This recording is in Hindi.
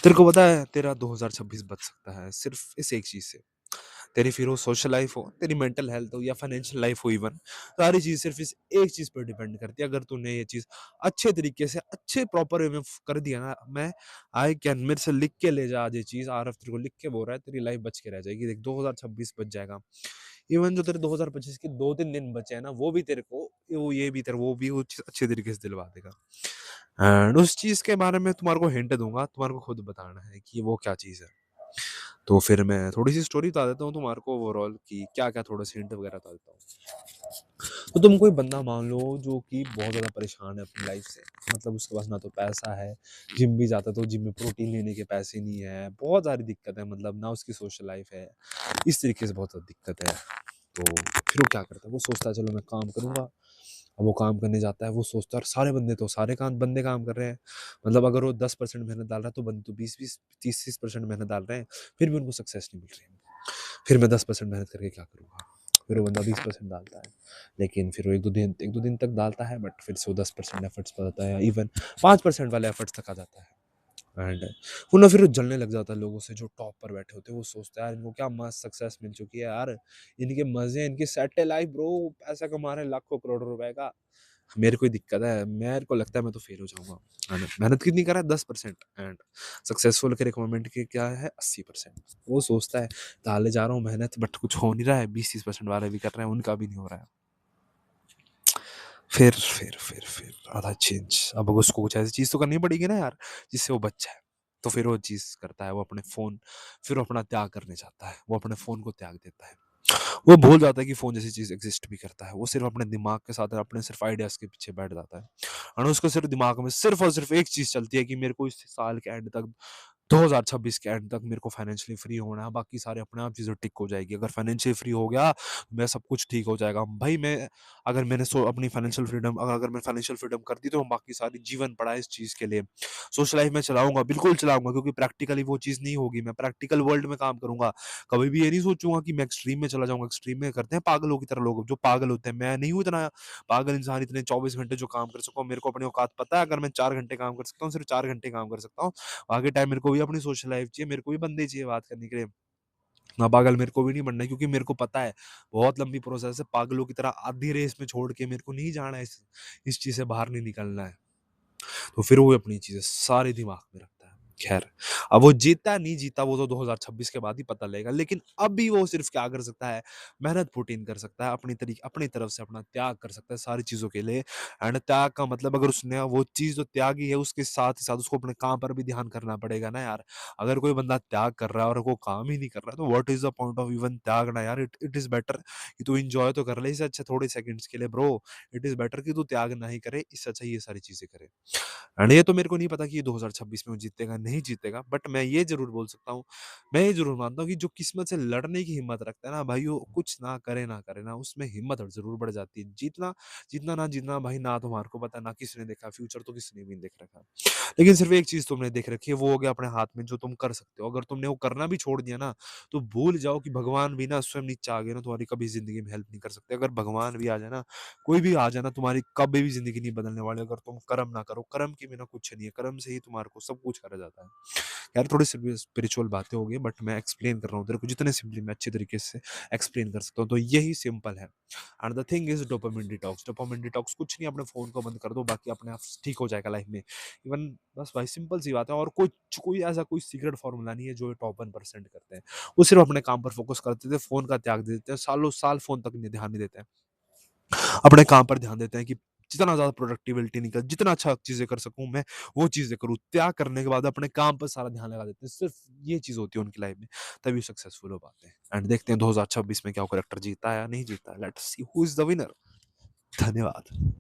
तेरे को पता है तेरा 2026 बच सकता है सिर्फ इस एक चीज से। तेरी फिर वो सोशल लाइफ हो, तेरी मेंटल हेल्थ हो या फाइनेंशियल लाइफ हो, इवन सारी चीज सिर्फ इस एक चीज पर डिपेंड करती है। अगर तूने ये चीज अच्छे तरीके से अच्छे प्रॉपर वे में कर दिया ना, मैं आई कैन मेरे से लिख के ले जा आज ये चीज, आरफ तेरे को लिख के बोल रहा है, तेरी लाइफ बच के रह जाएगी। देख 2026 बच जाएगा। इवन जो तेरे 2025 के 2-3 दिन बचे हैं ना, वो भी तेरे को वो ये भी तेरे वो चीज अच्छे तरीके से दिलवा देगा। एंड उस चीज के बारे में तुम्हारे को हिंट दूंगा, तुम्हारे को खुद बताना है कि वो क्या चीज है। तो फिर मैं थोड़ी सी स्टोरी बता देता हूँ तुम्हारे को ओवरऑल कि क्या क्या थोड़ा सा हिंट वगैरह बता देता हूँ। तो तुम कोई बंदा मान लो जो कि बहुत ज़्यादा परेशान है अपनी लाइफ से, मतलब उसके पास ना तो पैसा है, जिम भी जाता है तो जिम में प्रोटीन लेने के पैसे नहीं है, बहुत सारी दिक्कत है, मतलब ना उसकी सोशल लाइफ है, इस तरीके से बहुत ज़्यादा दिक्कत है। तो फिर वो क्या करता है, वो सोचता है चलो मैं काम करूँगा। अब वो काम करने जाता है, वो सोचता है और सारे बंदे तो सारे काम बंदे काम कर रहे हैं, मतलब अगर वो 10% मेहनत डाल रहा है तो बंदे तो 20-20 30-30% मेहनत डाल रहे हैं, फिर भी उनको सक्सेस नहीं मिल रही है। फिर मैं 10% मेहनत करके क्या करूँगा? फिर वो बंदा 20% डालता है, लेकिन फिर वो 1-2 दिन तक डालता है, बट फिर से वो 10% एफर्ट्स पर आता है या इवन 5% वाले एफर्ट्स तक आ जाता है। एंड वो ना फिर वो जलने लग जाता है लोगों से जो टॉप पर बैठे होते हैं। वो सोचता है यार इनको क्या मस्त सक्सेस मिल चुकी है यार, इनके मजे, इनकी सेट है लाइफ ब्रो, पैसा कमा रहे हैं लाखों करोड़ों रुपए का। मेरे को ही दिक्कत है, मेरे को लगता है मैं तो फेल हो जाऊंगा। एंड मेहनत कितनी कर रहा है? 10%। एंड सक्सेसफुल के रिक्वायरमेंट के क्या है? 80%। वो सोचता है डाले जा रहा हूँ मेहनत, बट कुछ हो नहीं रहा है, 20-30% वाले भी कर रहे हैं, उनका भी नहीं हो रहा है। फिर आधा चेंज, अब उसको कुछ ऐसी चीज तो करनी पड़ेगी ना यार जिससे वो बच जाए। तो फिर वो चीज करता है, वो अपने फोन, फिर वो अपना त्याग करने जाता है, वो अपने फोन को त्याग देता है। वो भूल जाता है कि फोन जैसी चीज एग्जिस्ट भी करता है, वो सिर्फ अपने दिमाग के साथ अपने सिर्फ आइडियाज के पीछे बैठ जाता है। और उसको सिर्फ दिमाग में सिर्फ और सिर्फ एक चीज चलती है कि मेरे को इस साल के एंड तक, 2026 के एंड तक मेरे को फाइनेंशियली फ्री होना है, बाकी सारे अपने आप चीज़ें टिक हो जाएगी। अगर फाइनेंशियली फ्री हो गया, मैं सब कुछ ठीक हो जाएगा। भाई मैं, अगर मैंने अपनी फाइनेंशियल फ्रीडम, अगर मैं फाइनेंशियल फ्रीडम कर दी तो बाकी सारी जीवन पड़ा है इस चीज़ के लिए। सोशल लाइफ में चलाऊँगा, बिल्कुल चलाऊँगा, क्योंकि प्रैक्टिकली वो चीज़ नहीं होगी। मैं प्रैक्टिकल वर्ल्ड में काम करूँगा। कभी भी ये नहीं सोचूँगा कि मैं एक्सट्रीम में चला जाऊँगा। एक्सट्रीम में करते हैं पागलों की तरह लोग, जो पागल होते हैं। मैं नहीं हूँ इतना पागल इंसान, इतने 24 घंटे जो काम कर सकूँ। मेरे को अपनी औकात पता है, अगर मैं 4 घंटे काम कर सकता हूँ, सिर्फ 4 घंटे काम कर सकता हूँ। आगे टाइम मेरे को भी अपनी सोशल लाइफ चाहिए, मेरे को भी बंदे चाहिए बात करने के लिए। ना पागल मेरे को भी नहीं बनना है, क्योंकि मेरे को पता है बहुत लंबी प्रोसेस है। पागलों की तरह आधी रेस में छोड़ के मेरे को नहीं जाना है, इस चीज़ से बाहर नहीं निकलना है। तो फिर वो अपनी चीज़ें सारे दिमाग में रखता है। ख़ैर, अब वो जीता नहीं जीता वो तो 2026 के बाद ही पता लगेगा, लेकिन अभी वो सिर्फ़ क्या कर सकता है, मेहनत पुट इन कर सकता है, अपनी तरफ से अपना त्याग कर सकता है सारी चीज़ों के लिए। एंड त्याग का मतलब, अगर उसने वो चीज़ जो त्यागी है, उसके साथ ही साथ उसको अपने काम पर भी ध्यान करना पड़ेगा ना यार। अगर कोई बंदा त्याग कर रहा है और वो काम ही नहीं कर रहा है, तो what is the point of even त्यागना यार? इट इज़ बेटर कि तू एन्जॉय तो कर ले इससे अच्छा थोड़े सेकंड्स के लिए ब्रो। इट इज़ बेटर कि तू त्याग ना ही करे, इससे अच्छा ये सारी चीज़ें करे। एंड ये तो मेरे को नहीं पता कि ये 2026 में वो जीतेगा नहीं जीतेगा, बट मैं ये जरूर बोल सकता हूँ, मैं ये जरूर मानता हूँ कि जो किस्मत से लड़ने की हिम्मत रखता है ना भाई, वो कुछ ना करे ना, उसमें हिम्मत और जरूर बढ़ जाती है। जीतना जीतना ना जीतना भाई, ना तुम्हारे को पता, ना किसी ने देखा, फ्यूचर तो किसी ने भी नहीं देख रखा। लेकिन सिर्फ एक चीज तुमने देख रखी है, वो हो गया अपने हाथ में जो तुम कर सकते हो। अगर तुमने वो करना भी छोड़ दिया ना, तो भूल जाओ कि भगवान भी ना स्वयं नीचे आ गए ना, तुम्हारी कभी जिंदगी में हेल्प नहीं कर सकते। अगर भगवान भी आ जाए ना, कोई भी आ जाए ना, तुम्हारी कभी भी जिंदगी नहीं बदलने वाली अगर तुम कर्म ना करो। कर्म के बिना कुछ नहीं है, कर्म से ही तुम्हारे को सब कुछ करा जाता है। यार थोड़ी स्पिरिचुअल बातें हो गई, बट मैं एक्सप्लेन कर रहा हूँ तेरे को जितने सिंपली मैं अच्छे तरीके से एक्सप्लेन कर सकता हूँ, तो यही सिंपल है। And the thing is dopamine detox. Dopamine detox कुछ नहीं, अपने फोन को बंद कर दो, बाकी अपने आप ठीक हो जाएगा लाइफ में। इवन बस भाई सिंपल सी बात है, और कुछ कोई ऐसा कोई सीक्रेट फॉर्मूला नहीं है जो टॉप 1% करते हैं। वो सिर्फ अपने काम पर फोकस करते थे, फोन का त्याग दे देते हैं, सालों साल फोन तक नहीं ध्यान नहीं देते हैं, अपने काम पर ध्यान देते हैं कि जितना ज़्यादा प्रोडक्टिविटी निकल, जितना अच्छा चीज़ें कर सकूँ मैं, वो चीज़ें करूँ। त्याग करने के बाद अपने काम पर सारा ध्यान लगा देते हैं। सिर्फ़ ये चीज़ होती है उनकी लाइफ़ में, तभी सक्सेसफुल हो पाते हैं। एंड देखते हैं 2026 में क्या वो कैरेक्टर जीता है या नहीं जीता है। Let's see who is the winner. धन्यवाद।